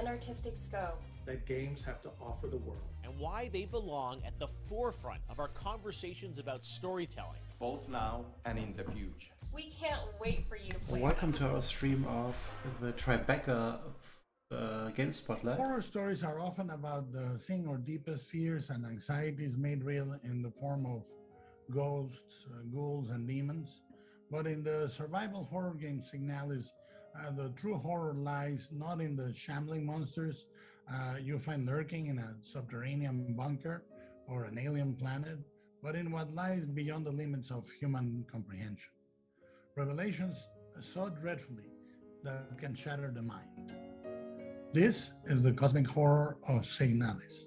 and artistic scope that games have to offer the world, and why they belong at the forefront of our conversations about storytelling, both now and in the future. We can't wait for you to play. Welcome to our stream of the Tribeca Game Spotlight. Horror stories are often about seeing our deepest fears and anxieties made real in the form of ghosts, ghouls, and demons. But in the survival horror game Signalis, the true horror lies not in the shambling monsters you find lurking in a subterranean bunker or an alien planet, but in what lies beyond the limits of human comprehension. Revelations so dreadfully that can shatter the mind. This is the cosmic horror of Signalis.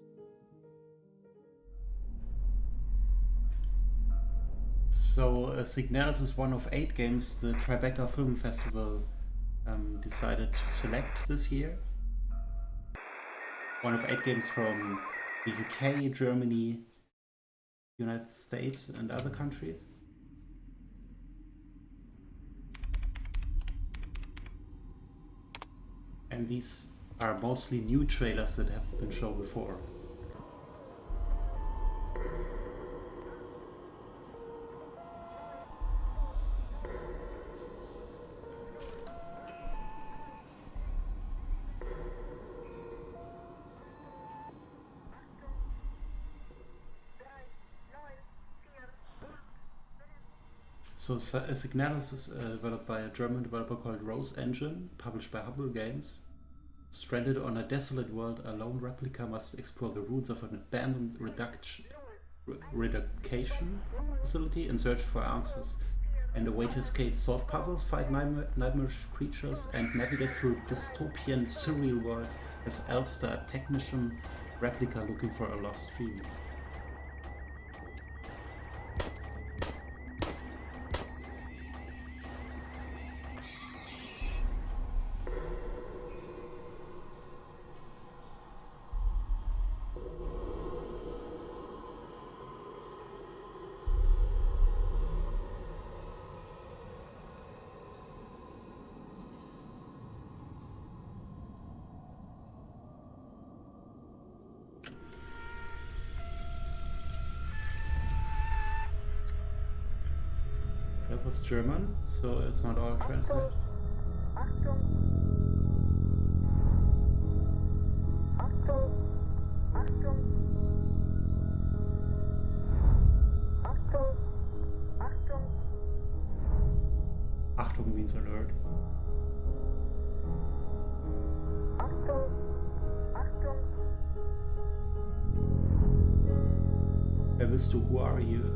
So Signalis is one of 8 games the Tribeca Film Festival decided to select this year. One of 8 games from the UK, Germany, United States and other countries. And these are mostly new trailers that haven't been shown before. So Signalis is developed by a German developer called Rose Engine, published by Humble Games. Stranded on a desolate world, a lone replica must explore the ruins of an abandoned reducation facility in search for answers, and a way to escape, solve puzzles, fight nightmarish creatures, and navigate through dystopian surreal world as Elster, a technician replica looking for a lost dream. That was German, so it's not all translated. Achtung means alert. Wer bist du? Who are you?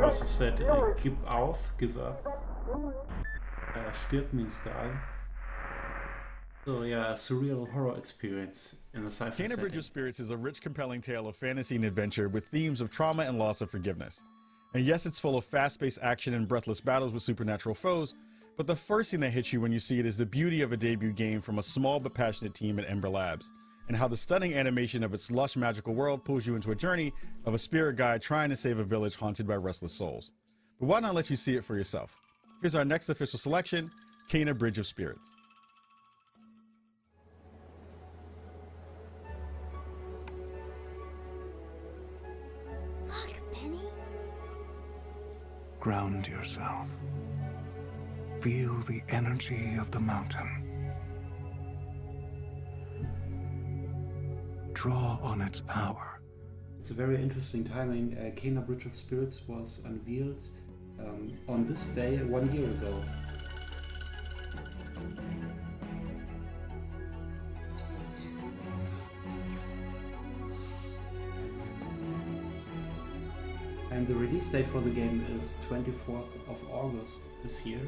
Also said, gib auf, give up. Stirb means die. So yeah, a surreal horror experience in a sci-fi setting. Bridge of Spirits is a rich, compelling tale of fantasy and adventure with themes of trauma and loss of forgiveness. And yes, it's full of fast-paced action and breathless battles with supernatural foes, but the first thing that hits you when you see it is the beauty of a debut game from a small but passionate team at Ember Labs, and how the stunning animation of its lush, magical world pulls you into a journey of a spirit guide trying to save a village haunted by restless souls. But why not let you see it for yourself? Here's our next official selection, Bridge of Spirits. Look, Penny. Ground yourself. Feel the energy of the mountain. Draw on its power. It's a very interesting timing. Bridge of Spirits was unveiled on this day 1 year ago. And the release date for the game is 24th of August this year.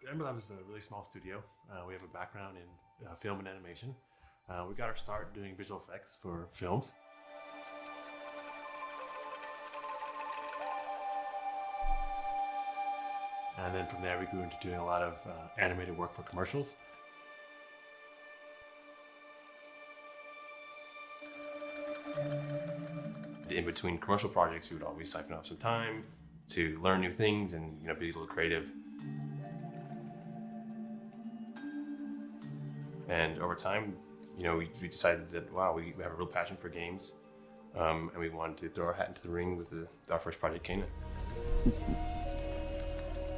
Ember Lab is a really small studio. We have a background in film and animation. We got our start doing visual effects for films. And then from there we grew into doing a lot of animated work for commercials. In between commercial projects, we would always siphon off some time to learn new things and be a little creative. And over time, we decided that wow, we have a real passion for games, and we wanted to throw our hat into the ring with our first project, Kana.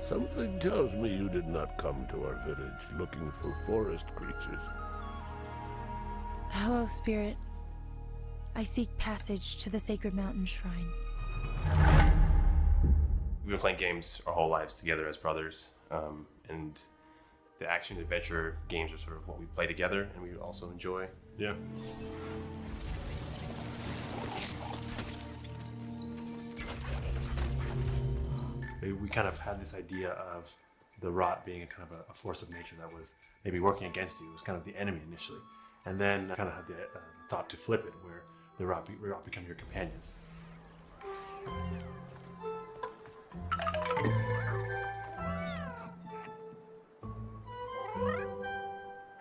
Something tells me you did not come to our village looking for forest creatures. Hello, Spirit. I seek passage to the sacred mountain shrine. We've been playing games our whole lives together as brothers, and the action adventure games are sort of what we play together and we also enjoy. Yeah. We kind of had this idea of the rot being a kind of a force of nature that was maybe working against you. It was kind of the enemy initially. And then I kind of had the thought to flip it, where the rot become your companions. Come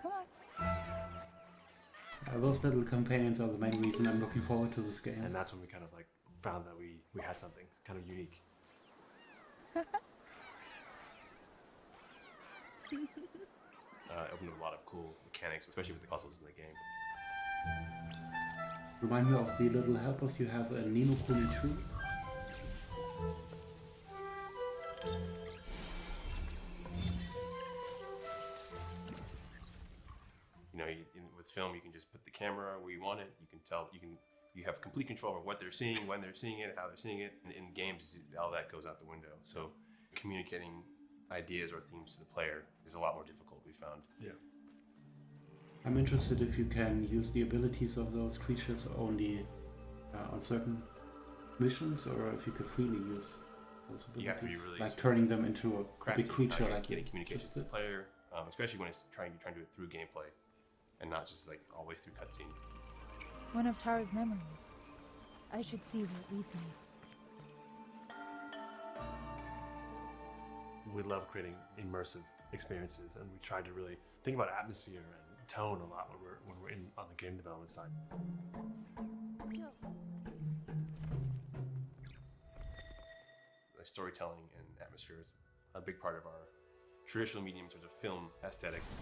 on. Those little companions are the main reason I'm looking forward to this game. And that's when we kind of like found that we had something kind of unique. It opened up a lot of cool mechanics, especially with the puzzles in the game. Remind me of the little helpers you have in Nino Kuni 2. With film, you can just put the camera where you want it. You can tell, you have complete control over what they're seeing, when they're seeing it, how they're seeing it. And in games, all that goes out the window. So communicating ideas or themes to the player is a lot more difficult, we found. Yeah. I'm interested if you can use the abilities of those creatures only on certain missions, or if you could freely use those abilities. You have to be really like turning them into a big creature, like getting communication to the player, especially when it's trying to do it through gameplay and not just like always through cutscene. One of Tara's memories. I should see where it leads me. We love creating immersive experiences, and we try to really think about atmosphere and tone a lot when we're on the game development side. The storytelling and atmosphere is a big part of our traditional medium in terms of film aesthetics.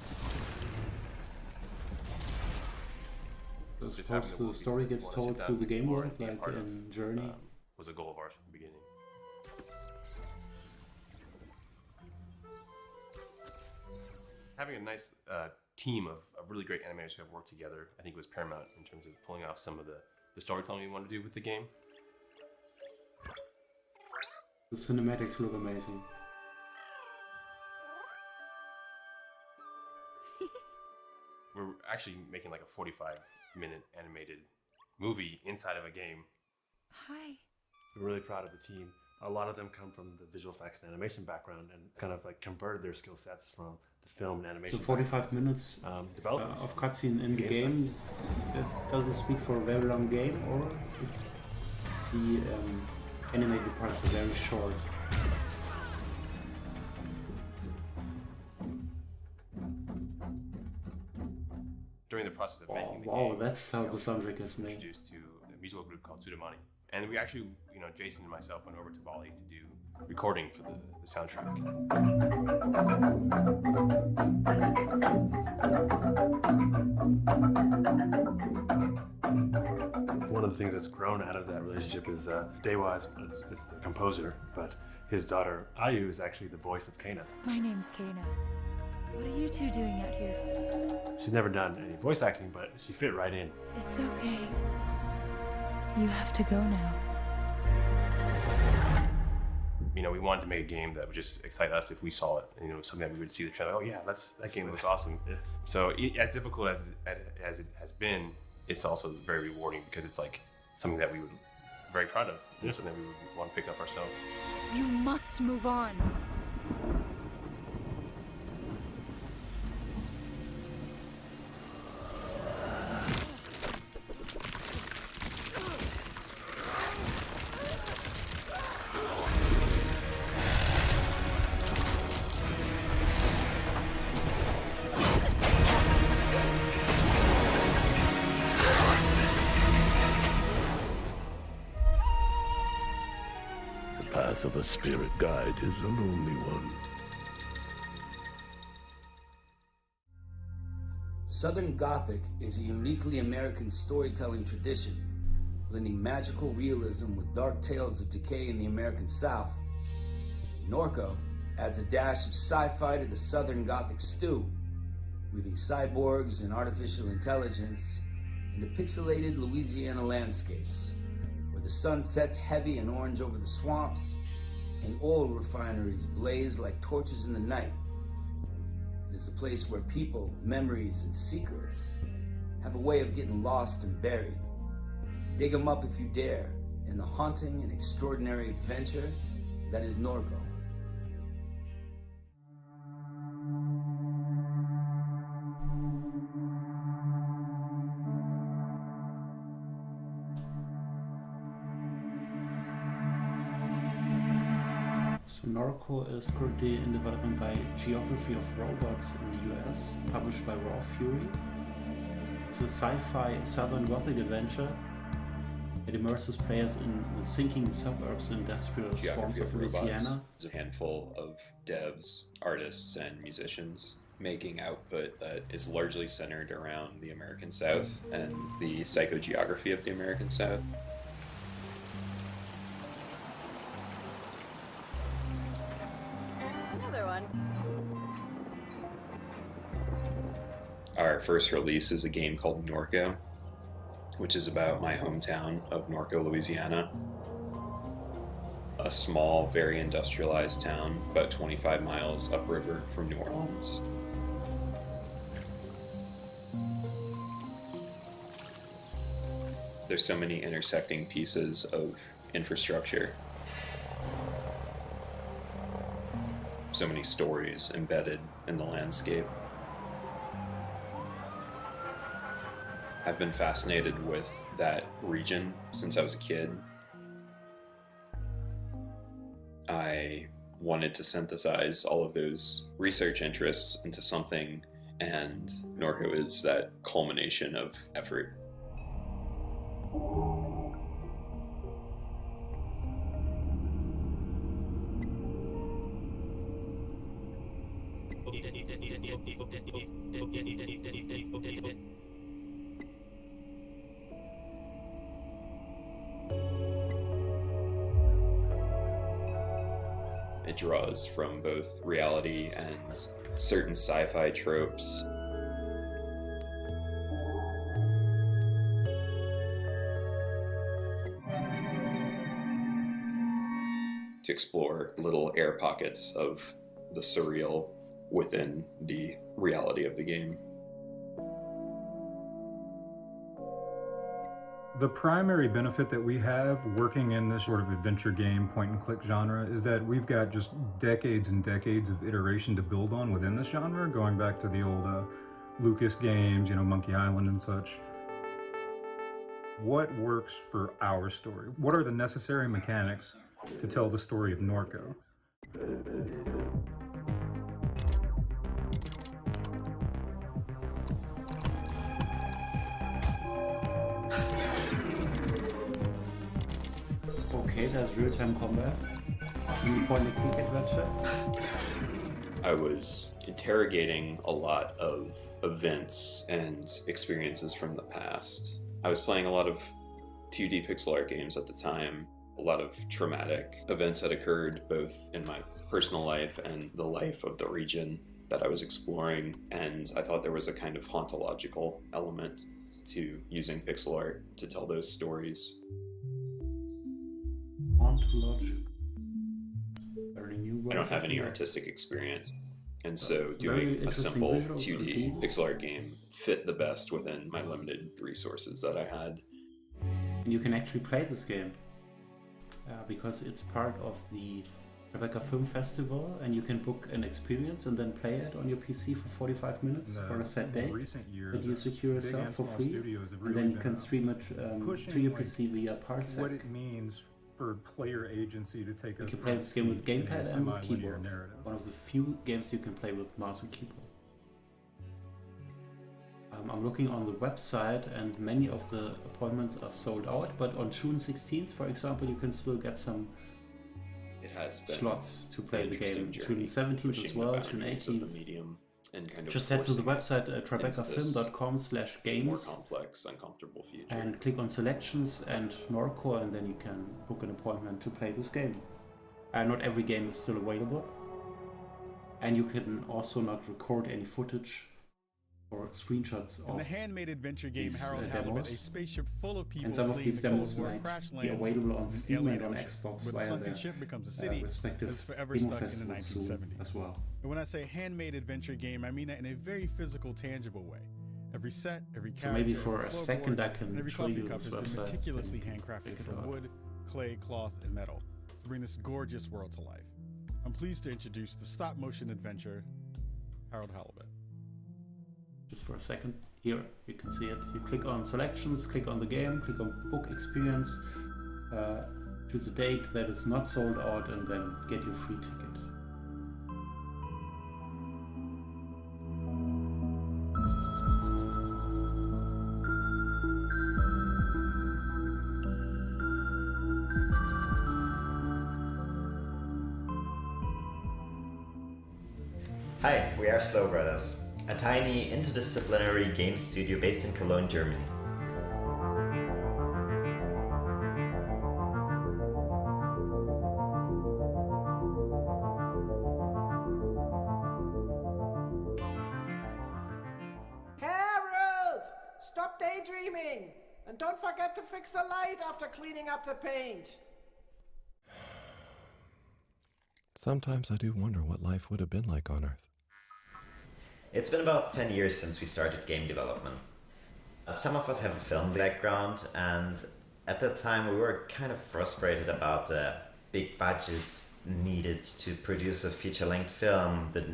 So suppose the story gets told through the game world, like in Journey. Was a goal of ours from the beginning. Having a nice team of really great animators who have worked together, I think was paramount in terms of pulling off some of the storytelling we wanted to do with the game. The cinematics look amazing. We're actually making like a 45-minute animated movie inside of a game. Hi. We're really proud of the team. A lot of them come from the visual effects and animation background and kind of like converted their skill sets from the film and animation. So 45 minutes of cutscene in the game. Does it speak for a very long game, or the animated parts are very short? During the process of making the game, game, that's how the soundtrack is made. Introduced to a musical group called Sudamani, and we actually, Jason and myself went over to Bali to do recording for the soundtrack. One of the things that's grown out of that relationship is Dewa is the composer, but his daughter Ayu is actually the voice of Kana. My name's Kana. What are you two doing out here? She's never done any voice acting, but she fit right in. It's okay. You have to go now. We wanted to make a game that would just excite us if we saw it. Something that we would see the trailer. Oh yeah, that game looks awesome. Yeah. So as difficult as it has been, it's also very rewarding because it's like something that we would be very proud of, and something that we would want to pick up ourselves. You must move on. path of a spirit guide is a lonely one. Southern Gothic is a uniquely American storytelling tradition, blending magical realism with dark tales of decay in the American South. Norco adds a dash of sci-fi to the Southern Gothic stew, weaving cyborgs and artificial intelligence into pixelated Louisiana landscapes, where the sun sets heavy and orange over the swamps, and oil refineries blaze like torches in the night. It is a place where people, memories, and secrets have a way of getting lost and buried. Dig them up if you dare in the haunting and extraordinary adventure that is Norco. So Norco is currently in development by Geography of Robots in the US, published by Raw Fury. It's a sci-fi Southern Gothic adventure. It immerses players in the sinking suburbs and industrial swamps of Louisiana. There's a handful of devs, artists, and musicians making output that is largely centered around the American South and the psychogeography of the American South. Our first release is a game called Norco, which is about my hometown of Norco, Louisiana. A small, very industrialized town about 25 miles upriver from New Orleans. There's so many intersecting pieces of infrastructure. So many stories embedded in the landscape. I've been fascinated with that region since I was a kid. I wanted to synthesize all of those research interests into something, and Norco is that culmination of effort. It draws from both reality and certain sci-fi tropes. To explore little air pockets of the surreal within the reality of the game. The primary benefit that we have working in this sort of adventure game point-and-click genre is that we've got just decades and decades of iteration to build on within this genre, going back to the old Lucas games, Monkey Island and such. What works for our story? What are the necessary mechanics to tell the story of Norco? Okay, there's real-time combat. Point-and-click adventure. I was interrogating a lot of events and experiences from the past. I was playing a lot of 2D pixel art games at the time. A lot of traumatic events had occurred both in my personal life and the life of the region that I was exploring, and I thought there was a kind of hauntological element to using pixel art to tell those stories. Ontologic. I don't have any artistic experience, and so doing a simple 2D pixel art game fit the best within my limited resources that I had. And you can actually play this game because it's part of the Tribeca Film Festival, and you can book an experience and then play it on your PC for 45 minutes for a set day that you secure yourself for free, and then you can stream it to your PC via Parsec. What it means for player agency to take you can play this game with gamepad and with keyboard. One of the few games you can play with mouse and keyboard. I'm looking on the website, and many of the appointments are sold out, but on June 16th, for example, you can still get some has been slots to play the game. interesting June 17th as well, June 18th. Just head to the website tribecafilm.com/games. More complex, uncomfortable future. And click on selections and Norco, and then you can book an appointment to play this game. Not every game is still available. And you can also not record any footage or screenshots of In the handmade adventure game these, Harold Halibut, demos. a spaceship full of people And some of fleeing these the Cold demos War might crash be lands available on in an Steam alien and on ocean, Xbox where the via sunken their ship becomes a city respective that's forever demo stuck in the festivals soon 1970s. as well. And when I say handmade adventure game, I mean that in a very physical, tangible way. Every set, every character, So maybe for every a floorboard, second I can and every show coffee you cup this has been website meticulously and handcrafted check it from out. wood, clay, cloth, and metal to bring this gorgeous world to life. I'm pleased to introduce the stop-motion adventure, Harold Halibut. Just for a second, here you can see it. You click on selections, click on the game, click on book experience, choose a date that is not sold out, and then get your free ticket. Hi, we are Slow Brothers, a tiny interdisciplinary game studio based in Cologne, Germany. Harold! Stop daydreaming! And don't forget to fix the light after cleaning up the paint. Sometimes I do wonder what life would have been like on Earth. It's been about 10 years since we started game development. Some of us have a film background, and at that time we were kind of frustrated about the big budgets needed to produce a feature-length film, the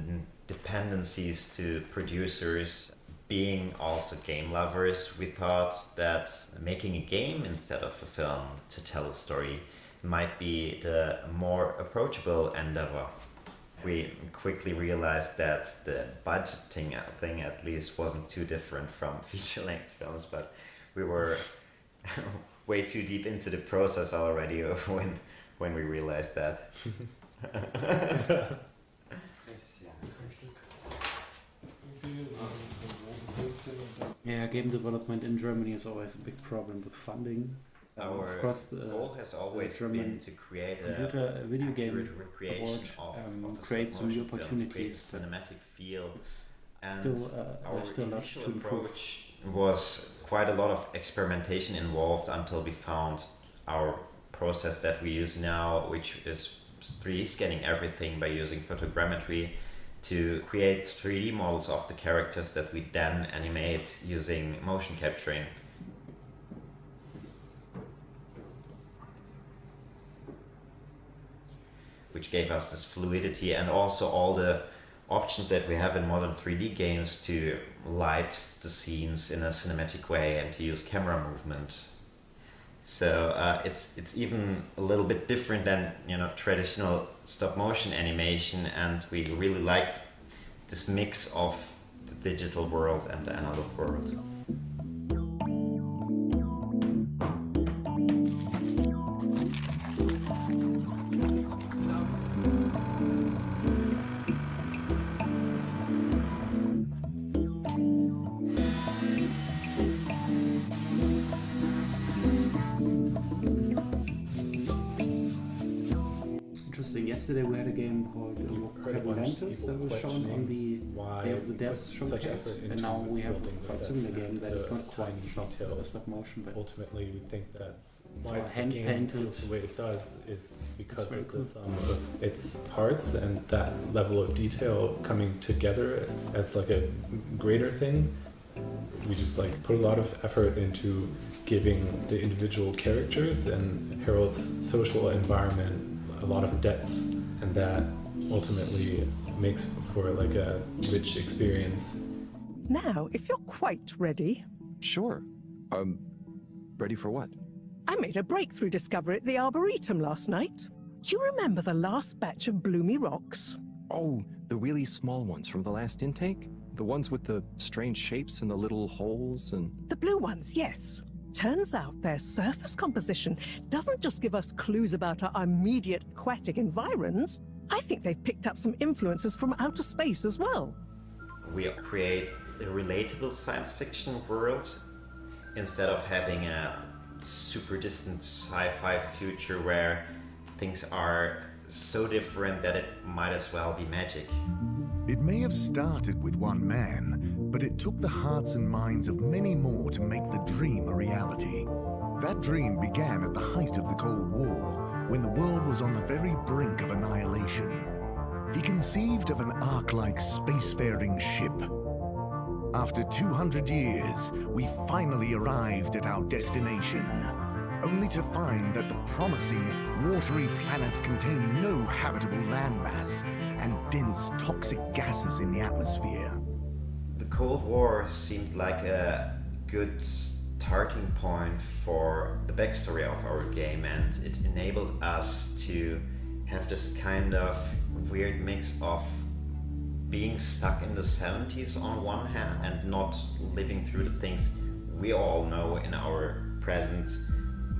dependencies to producers. Being also game lovers, we thought that making a game instead of a film to tell a story might be the more approachable endeavor. We quickly realized that the budgeting thing at least wasn't too different from feature-length films, but we were way too deep into the process already when we realized that. Yeah, game development in Germany is always a big problem with funding. Our of course, the goal has always German been to create computer video game recreation award of a creates some new stop-motion film, to create a opportunities. cinematic feel. And Our our still a lot initial to improve. approach was quite a lot of experimentation involved until we found our process that we use now, which is 3D scanning everything by using photogrammetry to create 3D models of the characters that we then animate using motion capturing. Which gave us this fluidity and also all the options that we have in modern 3D games to light the scenes in a cinematic way and to use camera movement. So it's even a little bit different than traditional stop motion animation, and we really liked this mix of the digital world and the analog world. Interesting. Yesterday we had a game called Atlantis that was shown on the Day of the Devs showcase, and now we have a similar game that is not quite stop motion, but ultimately we think that's it's why all the hand game painted. feels the way it does is because very of the cool. sum of its parts and that level of detail coming together as like a greater thing. We just put a lot of effort into giving the individual characters and Harold's social environment a lot of depths, and that ultimately makes for a rich experience. Now, if you're quite ready. Sure. Ready for what? I made a breakthrough discovery at the Arboretum last night. You remember the last batch of bloomy rocks? Oh, the really small ones from the last intake? The ones with the strange shapes and the little holes and... The blue ones, yes. Turns out their surface composition doesn't just give us clues about our immediate aquatic environs. I think they've picked up some influences from outer space as well. We create a relatable science fiction world instead of having a super distant sci-fi future where things are so different that it might as well be magic. It may have started with one man, but it took the hearts and minds of many more to make the dream a reality. That dream began at the height of the Cold War, when the world was on the very brink of annihilation. He conceived of an ark-like spacefaring ship. After 200 years, we finally arrived at our destination, only to find that the promising, watery planet contained no habitable landmass and dense toxic gases in the atmosphere. The Cold War seemed like a good starting point for the backstory of our game, and it enabled us to have this kind of weird mix of being stuck in the 70s on one hand and not living through the things we all know in our present,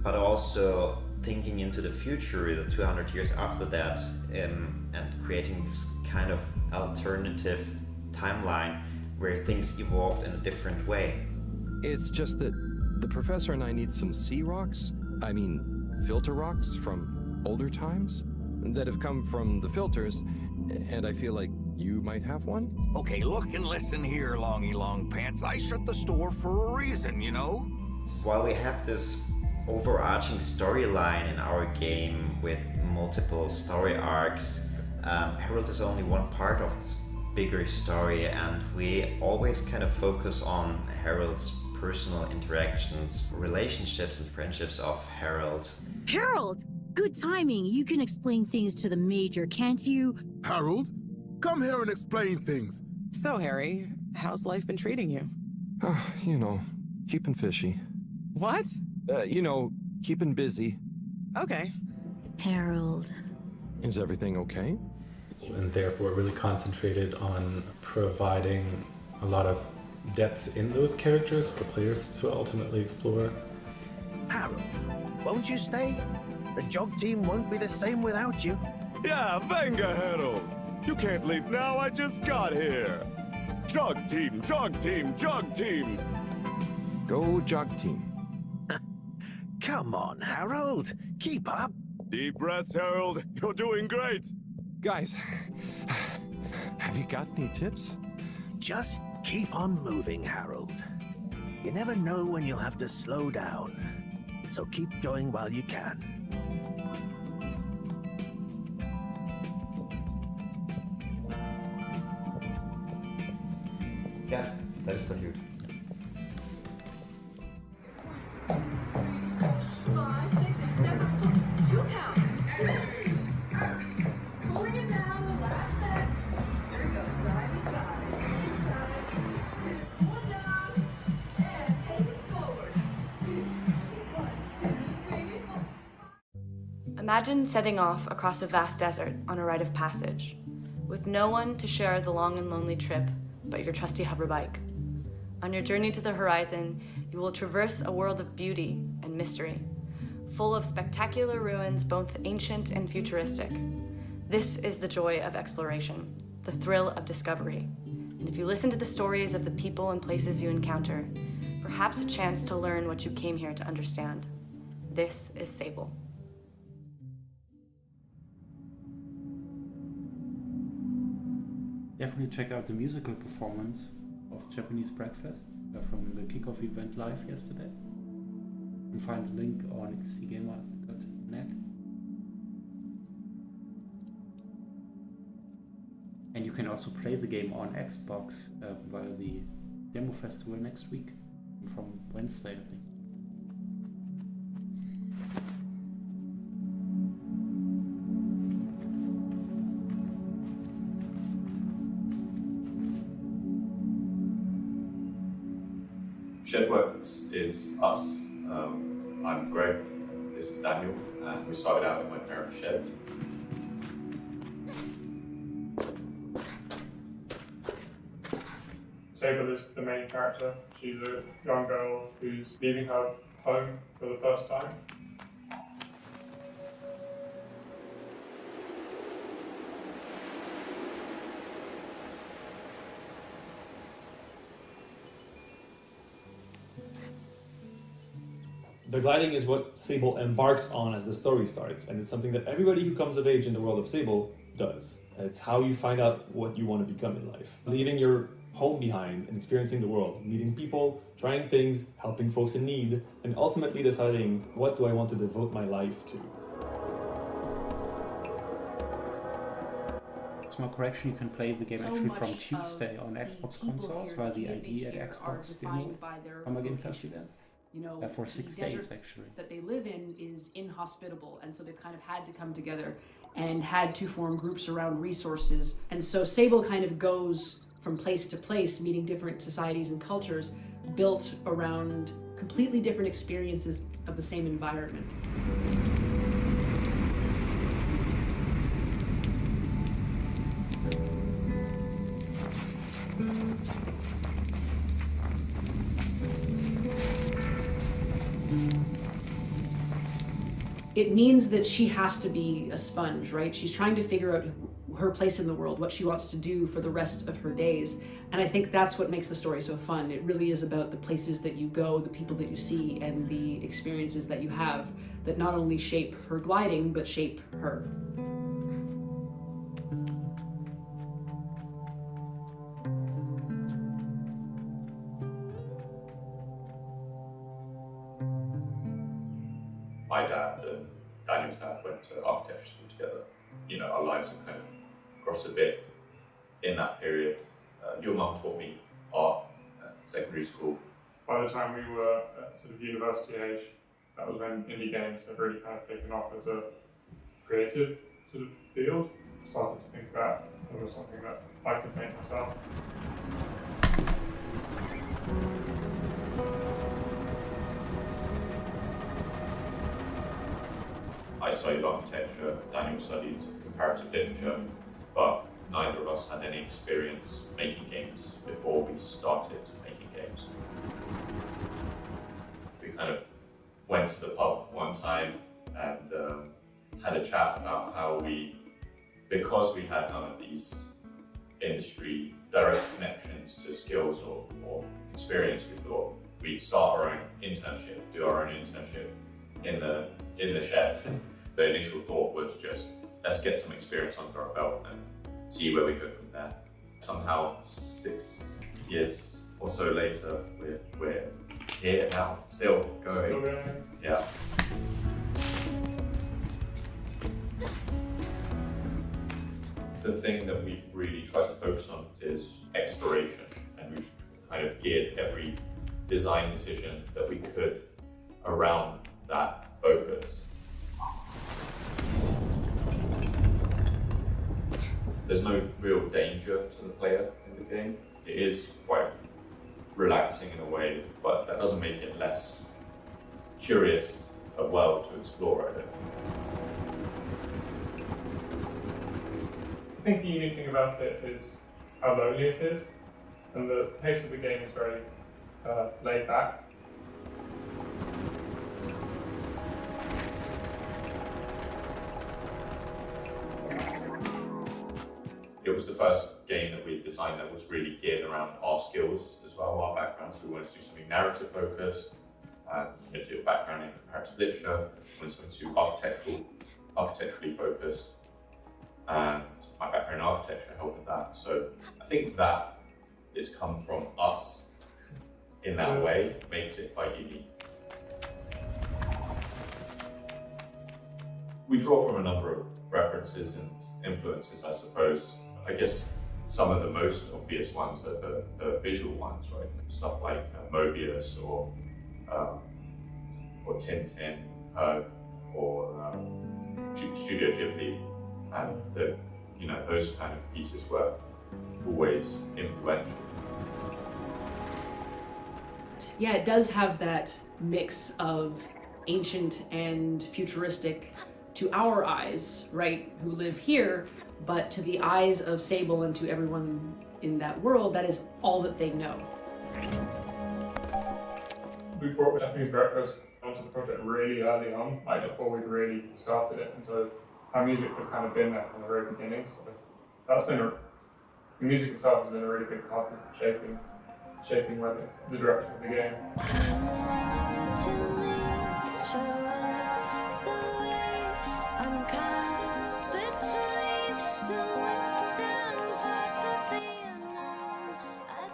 but also thinking into the future, the 200 years after that, and creating this kind of alternative timeline where things evolved in a different way. It's just that the professor and I need some sea rocks, filter rocks from older times that have come from the filters, and I feel like you might have one? Okay, look and listen here, Longy Long Pants. I shut the store for a reason, you know? While we have this overarching storyline in our game with multiple story arcs, Harold is only one part of this bigger story, and we always kind of focus on Harold's personal interactions, relationships and friendships of Harold. Harold! Good timing. You can explain things to the Major, can't you? Harold, come here and explain things. So, Harry, how's life been treating you? Keeping fishy. What? Keeping busy. Okay. Harold. Is everything okay? And therefore really concentrated on providing a lot of depth in those characters for players to ultimately explore. Harold, won't you stay? The jog team won't be the same without you. Yeah, venga, Harold. You can't leave now, I just got here. Jog team, jog team, jog team. Go jog team. Come on, Harold. Keep up. Deep breaths, Harold. You're doing great. Guys, have you got any tips? Just keep on moving, Harold. You never know when you'll have to slow down. So keep going while you can. Yeah, that is so cute. 5, 6, and step up foot. 2 counts. Pulling it down, relax it. There you go, side to side. Inside. 2, pull it down, and take it forward. 2, 1, 2, 3, 4. Imagine setting off across a vast desert on a rite of passage, with no one to share the long and lonely trip but your trusty hover bike. On your journey to the horizon, you will traverse a world of beauty and mystery, full of spectacular ruins, both ancient and futuristic. This is the joy of exploration, the thrill of discovery. And if you listen to the stories of the people and places you encounter, perhaps a chance to learn what you came here to understand. This is Sable. Definitely check out the musical performance of Japanese Breakfast from the kickoff event live yesterday. You can find the link on XTgamer.net. And you can also play the game on Xbox via the demo festival next week, from Wednesday, I think. Shedworks is us. I'm Greg, this is Daniel, and we started out in my parents' shed. Sable is the main character. She's a young girl who's leaving her home for the first time. The gliding is what Sable embarks on as the story starts, and it's something that everybody who comes of age in the world of Sable does. It's how you find out what you want to become in life. Leaving your home behind and experiencing the world, meeting people, trying things, helping folks in need, and ultimately deciding what do I want to devote my life to. Small correction, you can play the game So actually much from of Tuesday on the Xbox people consoles here via the that they ID at sphere are Xbox defined by their Summer Game location. Festival. You know, For 6 the days desert actually. that they live in is inhospitable, and so they've kind of had to come together and had to form groups around resources. And so Sable kind of goes from place to place, meeting different societies and cultures built around completely different experiences of the same environment. It means that she has to be a sponge, right? She's trying to figure out her place in the world, what she wants to do for the rest of her days. And I think that's what makes the story so fun. It really is about the places that you go, the people that you see, and the experiences that you have that not only shape her gliding, but shape her. My dad and Daniel's dad went to architecture school together. You know, our lives have kind of crossed a bit in that period. Your mum taught me art at secondary school. By the time we were at sort of university age, that was when indie games had really kind of taken off as a creative sort of field. I started to think about if there was something that I could make myself. I studied architecture, Daniel studied comparative literature, but neither of us had any experience making games before we started making games. We kind of went to the pub one time and had a chat about how because we had none of these industry direct connections to skills or experience, we thought we'd start our own internship, do our own internship in the shed. The initial thought was just, let's get some experience under our belt and see where we go from there. Somehow, 6 years or so later, we're here now, still going. Still going. Yeah. The thing that we've really tried to focus on is exploration, and we've kind of geared every design decision that we could around that focus. There's no real danger to the player in the game. It is quite relaxing in a way, but that doesn't make it less curious a world to explore, I think. I think the unique thing about it is how lonely it is, and the pace of the game is very laid back. It was the first game that we designed that was really geared around our skills as well, our backgrounds. We wanted to do something narrative focused, we wanted to do a background in comparative literature, we wanted something to architecturally focused, and my background in architecture helped with that. So I think that it's come from us in that way makes it quite unique. We draw from a number of references and influences, I suppose. I guess some of the most obvious ones are the visual ones, right? Stuff like Mobius or Tintin, or Studio Ghibli, and those kind of pieces were always influential. Yeah, it does have that mix of ancient and futuristic to our eyes, right, who live here, but to the eyes of Sable and to everyone in that world, that is all that they know. We brought Japanese breakfast onto the project really early on, like before we'd really started it, and so our music had kind of been there from the very beginning. So that's been the music itself has been a really big part of shaping where the direction of the game.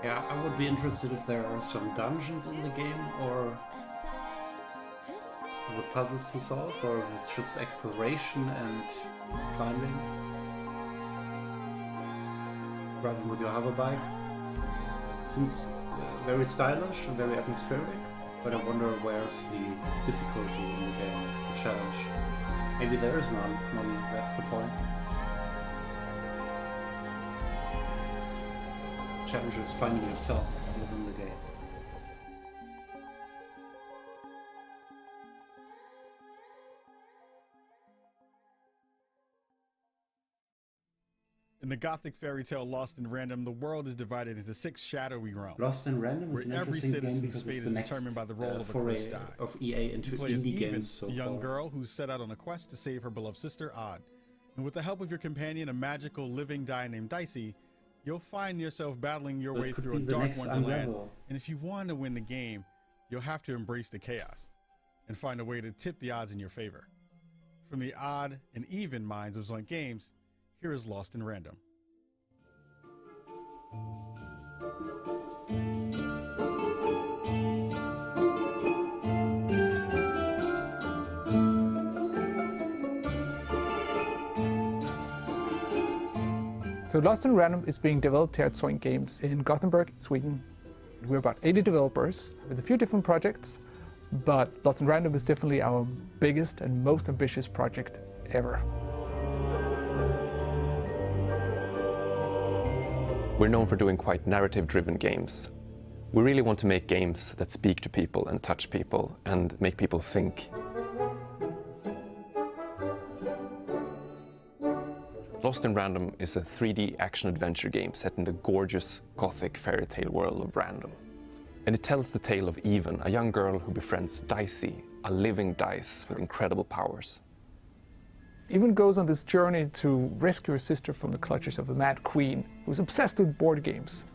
Yeah, I would be interested if there are some dungeons in the game, or with puzzles to solve, or if it's just exploration and climbing. Driving with your hoverbike. Seems very stylish and very atmospheric, but I wonder where's the difficulty in the game, the challenge. Maybe there is none, maybe that's the point. The challenge is finding yourself within the game. In the gothic fairy tale Lost in Random, the world is divided into 6 shadowy realms. Lost in Random is an where every interesting game citizen's because fate it's is the next determined by the role of a foray cursed die. of EA into You play as indie Eve, games so a young far. girl who's set out on a quest to save her beloved sister, Odd. And with the help of your companion, a magical living die named Dicey, you'll find yourself battling your So it way could through a be the dark next wonderland. Unravel. And if you want to win the game, you'll have to embrace the chaos and find a way to tip the odds in your favor. From the odd and even minds of Zoink Games, here is Lost in Random. So Lost in Random is being developed here at Zoink Games in Gothenburg, Sweden. We're about 80 developers with a few different projects, but Lost in Random is definitely our biggest and most ambitious project ever. We're known for doing quite narrative-driven games. We really want to make games that speak to people and touch people and make people think. Lost in Random is a 3D action-adventure game set in the gorgeous gothic fairy tale world of Random. And it tells the tale of Even, a young girl who befriends Dicey, a living dice with incredible powers. Even goes on this journey to rescue her sister from the clutches of a mad queen who's obsessed with board games.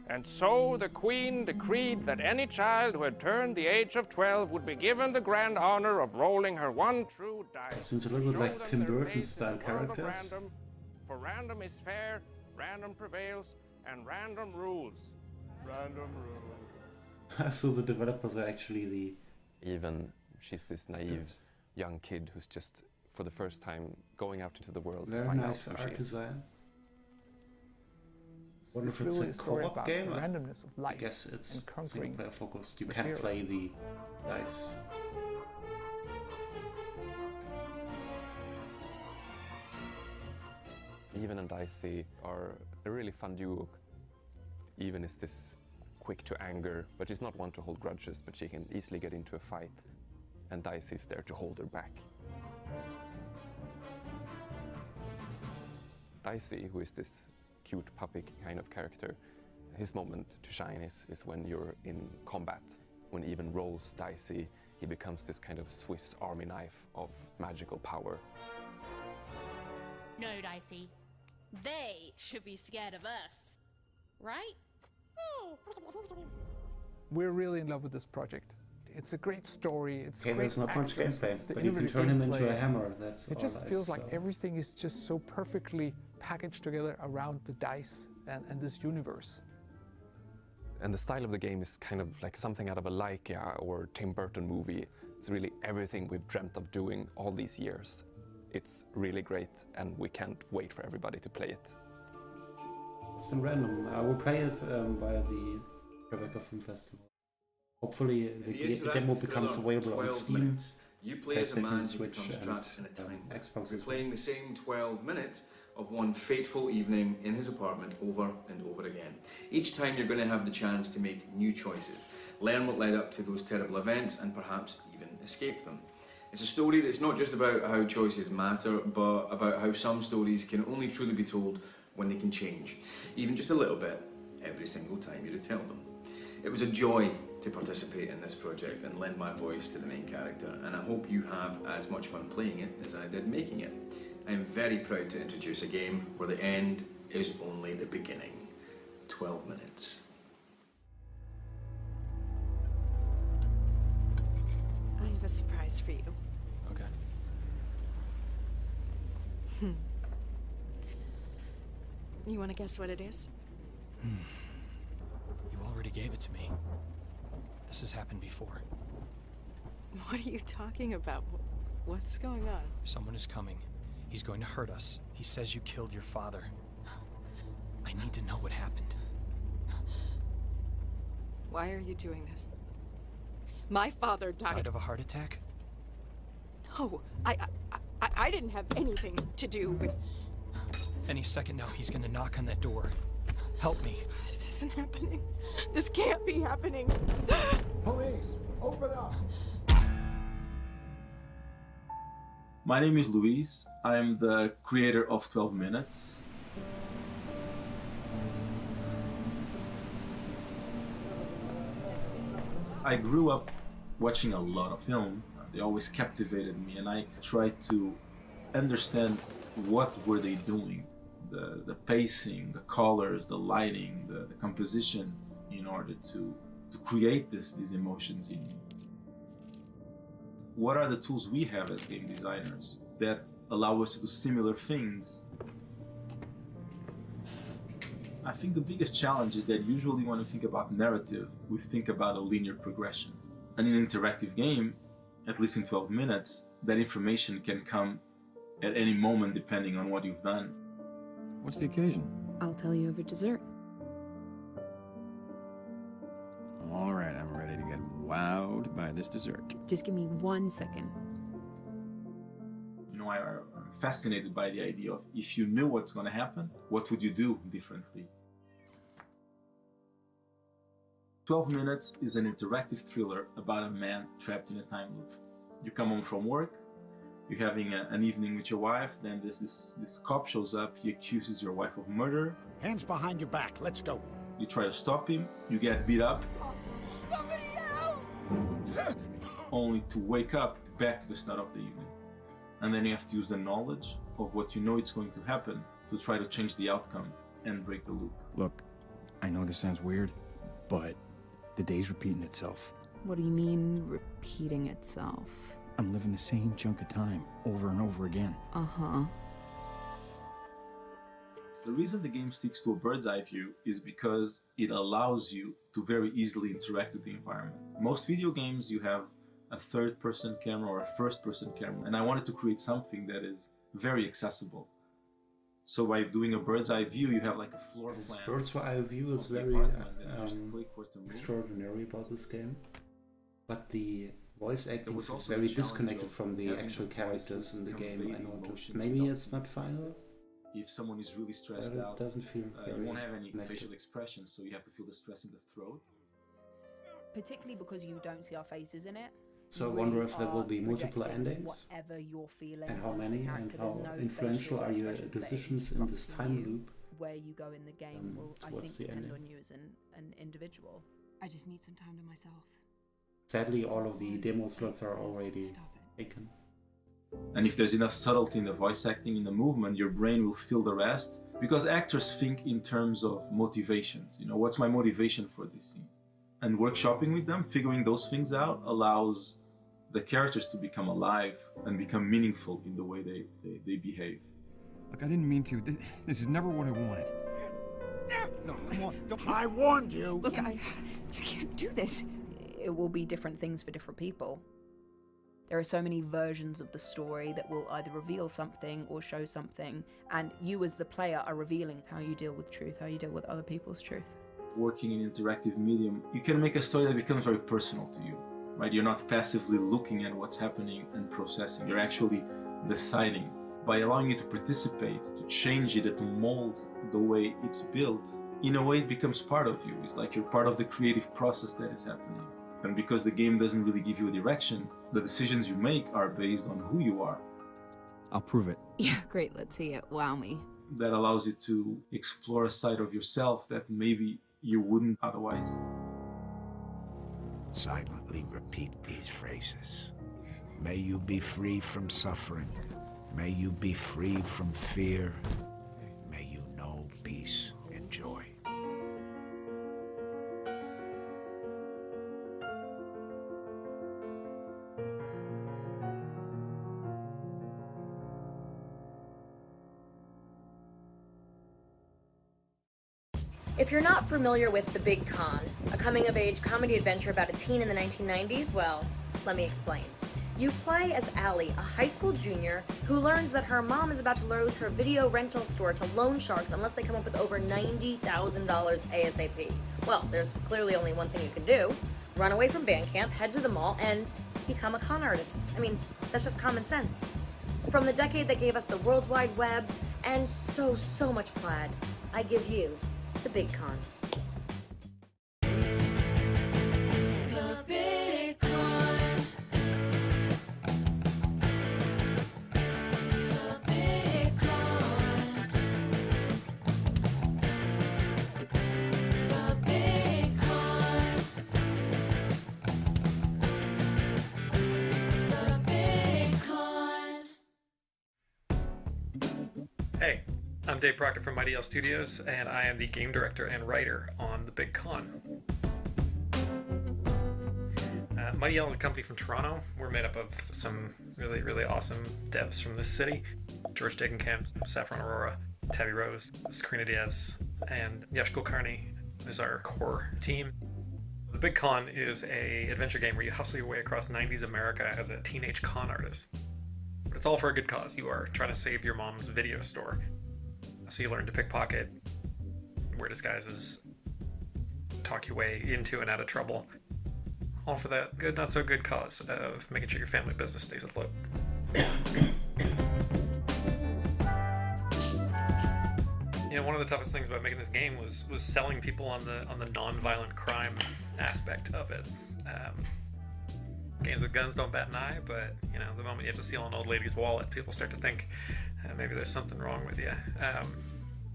And so the Queen decreed that any child who had turned the age of 12 would be given the grand honor of rolling her one true dice. It seems a little bit like Tim Burton style characters. For random is fair, random prevails, and random rules. Random rules. So the developers are actually the... Even, she's this naive young kid who's just, for the first time, going out into the world to Very find nice out who art she is. design. Wonder if It's it's really a a story co-op about game? the randomness of I life guess it's and conquering single player focused. You material. can't play the dice. Even and Dicey are a really fun duo. Even is this quick to anger, but she's not one to hold grudges, but she can easily get into a fight. And Dicey's there to hold her back. Dicey, who is this cute puppy kind of character, his moment to shine is when you're in combat. When Even rolls Dicey, he becomes this kind of Swiss army knife of magical power. No, Dicey. They should be scared of us. Right? We're really in love with this project. It's a great story. It's Okay, great there's not much action, gameplay, it's the but you can innovative turn him into gameplay. a hammer. That's It all just nice, feels like so. everything is just so perfectly packaged together around the dice and this universe. And the style of the game is kind of like something out of a Laika or Tim Burton movie. It's really everything we've dreamt of doing all these years. It's really great, and we can't wait for everybody to play it. Lost in Random. I will play it via the Tribeca Film Festival. Hopefully the demo becomes available on Steam, minutes, you play as a man PlayStation, who Switch, becomes and trapped in a time warp. Xbox You're as playing the same 12 minutes of one fateful evening in his apartment over and over again. Each time you're going to have the chance to make new choices, learn what led up to those terrible events, and perhaps even escape them. It's a story that's not just about how choices matter, but about how some stories can only truly be told when they can change, even just a little bit, every single time you retell them. It was a joy to participate in this project and lend my voice to the main character, and I hope you have as much fun playing it as I did making it. I am very proud to introduce a game where the end is only the beginning. 12 minutes. I have a surprise for you. Okay. You want to guess what it is? You already gave it to me. This has happened before. What are you talking about? What's going on? Someone is coming. He's going to hurt us. He says you killed your father. I need to know what happened. Why are you doing this? My father died. Died of a heart attack? No, I didn't have anything to do with... Any second now, he's gonna knock on that door. Help me. This isn't happening. This can't be happening. Police, open up. My name is Luis. I am the creator of 12 Minutes. I grew up watching a lot of film. They always captivated me, and I tried to understand what were they doing. The pacing, the colors, the lighting, the composition, in order to create these emotions in me. What are the tools we have as game designers that allow us to do similar things? I think the biggest challenge is that usually when we think about narrative, we think about a linear progression. And in an interactive game, at least in 12 minutes, that information can come at any moment depending on what you've done. What's the occasion? I'll tell you over dessert. All right, I'm ready to get wowed by this dessert. Just give me 1 second. You know, I'm fascinated by the idea of if you knew what's going to happen, what would you do differently? 12 Minutes is an interactive thriller about a man trapped in a time loop. You come home from work, you're having an evening with your wife, then this cop shows up, he accuses your wife of murder. Hands behind your back, let's go. You try to stop him, you get beat up. Somebody help! Only to wake up back to the start of the evening. And then you have to use the knowledge of what you know it's going to happen to try to change the outcome and break the loop. Look, I know this sounds weird, but the day's repeating itself. What do you mean, repeating itself? I'm living the same chunk of time over and over again. Uh-huh. The reason the game sticks to a bird's eye view is because it allows you to very easily interact with the environment. Most video games, you have a third-person camera or a first-person camera, and I wanted to create something that is very accessible. So by doing a bird's eye view, you have like a floor plan. Bird's eye view is very extraordinary about this game, but the voice acting is very disconnected from the actual characters in the game. I noticed. Maybe it's not final. If someone is really stressed out, it doesn't feel you won't have any facial expression, so you have to feel the stress in the throat. Particularly because you don't see our faces in it. So I wonder if there will be multiple endings, whatever you're feeling, and how many, and how influential are your decisions in this time loop. Where you go in the game will, I think, depend on you as an individual. I just need some time to myself. Sadly, all of the demo slots are already taken. And if there's enough subtlety in the voice acting, in the movement, your brain will fill the rest. Because actors think in terms of motivations. You know, what's my motivation for this scene? And workshopping with them, figuring those things out, allows the characters to become alive and become meaningful in the way they behave. Look, I didn't mean to. This is never what I wanted. No, come on. I warned you. Look, you can't do this. It will be different things for different people. There are so many versions of the story that will either reveal something or show something, and you as the player are revealing how you deal with truth, how you deal with other people's truth. Working in interactive medium, you can make a story that becomes very personal to you, right? You're not passively looking at what's happening and processing. You're actually deciding. By allowing you to participate, to change it, to mold the way it's built, in a way it becomes part of you. It's like you're part of the creative process that is happening. And because the game doesn't really give you a direction, the decisions you make are based on who you are. I'll prove it. Yeah, great, let's see it. Wow me. That allows you to explore a side of yourself that maybe you wouldn't otherwise. silently repeat these phrases. May you be free from suffering. May you be free from fear. May you know peace and joy. If you're not familiar with The Big Con, a coming-of-age comedy adventure about a teen in the 1990s, well, let me explain. You play as Allie, a high school junior who learns that her mom is about to lose her video rental store to loan sharks unless they come up with over $90,000 ASAP. Well, there's clearly only one thing you can do. Run away from band camp, head to the mall, and become a con artist. I mean, that's just common sense. From the decade that gave us the World Wide Web and so much plaid, I give you The Big Con. The Big Con. The Big Con. The Big Con. The Big Con. Hey, I'm Dave Proctor from Mighty Owl Studios, and I am the game director and writer on The Big Con. Mighty Owl is a company from Toronto. We're made up of some really awesome devs from this city. George Degenkamp, Saffron Aurora, Tabby Rose, Sakrina Diaz, and Yash Kulkarni is our core team. The Big Con is a adventure game where you hustle your way across 90s America as a teenage con artist. But it's all for a good cause. You are trying to save your mom's video store. So you learn to pickpocket, wear disguises, talk your way into and out of trouble. All for that good, not so good cause of making sure your family business stays afloat. You know, one of the toughest things about making this game was selling people on the non-violent crime aspect of it. Games with guns don't bat an eye, but you know, the moment you have to steal an old lady's wallet, people start to think maybe there's something wrong with you,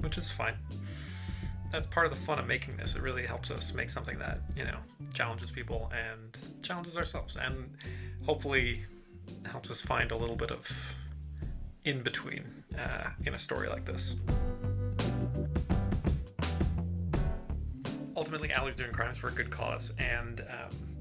which is fine. That's part of the fun of making this. It really helps us make something that, you know, challenges people and challenges ourselves, and hopefully helps us find a little bit of in-between in a story like this. Ultimately, Allie's doing crimes for a good cause, and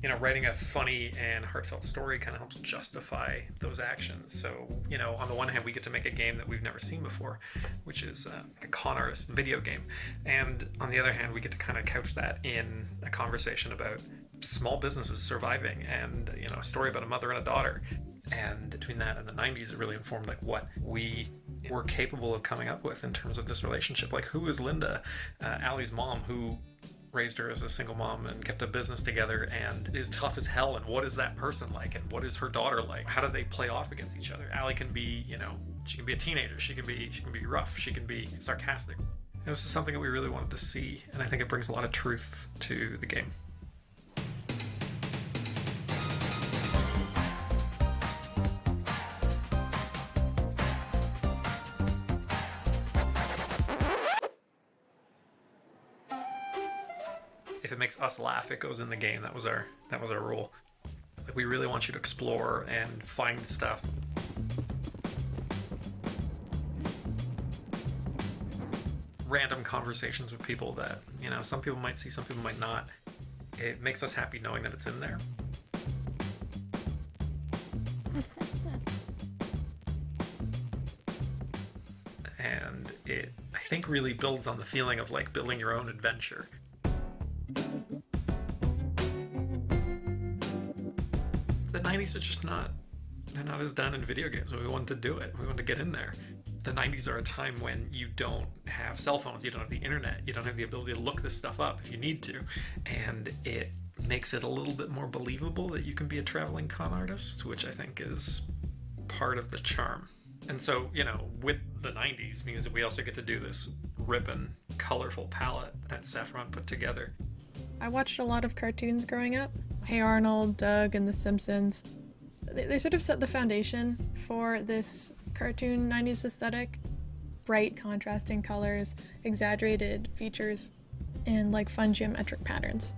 you know, writing a funny and heartfelt story kind of helps justify those actions. So, you know, on the one hand, we get to make a game that we've never seen before, which is a con artist video game, and on the other hand, we get to kind of couch that in a conversation about small businesses surviving, and you know, a story about a mother and a daughter. And between that and the 90s, it really informed like what we were capable of coming up with in terms of this relationship. Like, who is Linda, Allie's mom, who raised her as a single mom and kept a business together and is tough as hell, and what is that person like, and what is her daughter like? How do they play off against each other? Allie can be, you know, she can be a teenager, she can be rough, she can be sarcastic. And this is something that we really wanted to see, and I think it brings a lot of truth to the game. If it makes us laugh, it goes in the game. That was our rule. Like, we really want you to explore and find stuff. Random conversations with people that, you know, some people might see, some people might not. It makes us happy knowing that it's in there. And it, I think, really builds on the feeling of like building your own adventure. The 90s are just they're not as done in video games, so we wanted to do it. We wanted to get in there. The 90s are a time when you don't have cell phones, you don't have the internet, you don't have the ability to look this stuff up if you need to, and it makes it a little bit more believable that you can be a traveling con artist, which I think is part of the charm. And so, you know, with the 90s means that we also get to do this ripping, colorful palette that Saffron put together. I watched a lot of cartoons growing up. Hey Arnold, Doug, and The Simpsons. They sort of set the foundation for this cartoon 90s aesthetic. Bright, contrasting colors, exaggerated features, and like fun geometric patterns.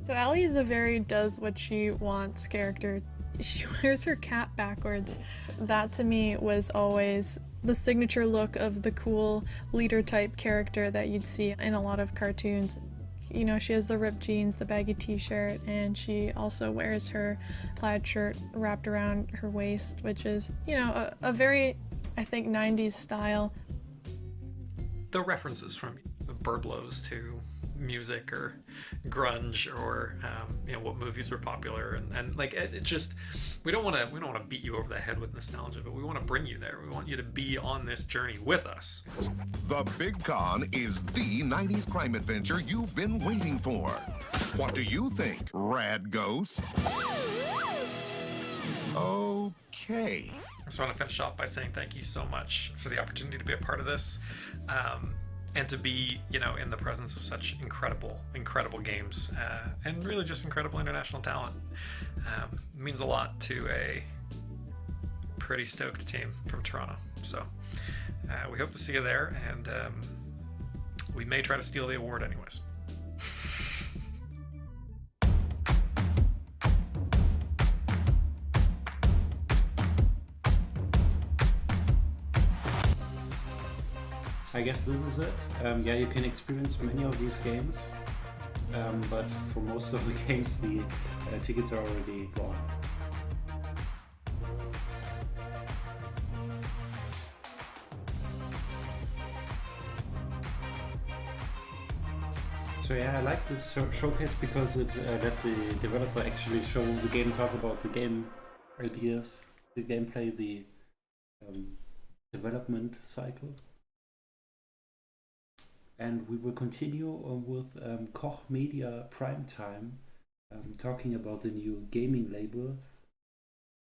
So Allie is a very does what she wants character. She wears her cap backwards. That to me was always the signature look of the cool leader type character that you'd see in a lot of cartoons. You know, she has the ripped jeans, the baggy t-shirt, and she also wears her plaid shirt wrapped around her waist, which is, you know, a very, I think, 90s style. The references from Burblos to music or grunge or you know, what movies were popular, and like it just, we don't want to beat you over the head with nostalgia, but we want to bring you there. We want you to be on this journey with us. The Big Con is the 90s crime adventure you've been waiting for. What do you think, Rad Ghost? Okay. I just want to finish off by saying thank you so much for the opportunity to be a part of this. And to be, you know, in the presence of such incredible games, and really just incredible international talent. Means a lot to a pretty stoked team from Toronto. So we hope to see you there, and we may try to steal the award anyways. I guess this is it. Yeah, you can experience many of these games, but for most of the games the tickets are already gone. So yeah, I like this showcase because it let the developer actually show the game, talk about the game ideas, the gameplay, the development cycle. And we will continue with Koch Media Primetime, talking about the new gaming label.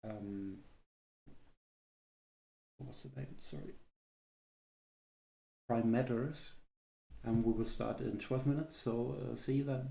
What was the name? Sorry. Prime Matters. We will start in 12 minutes, so see you then.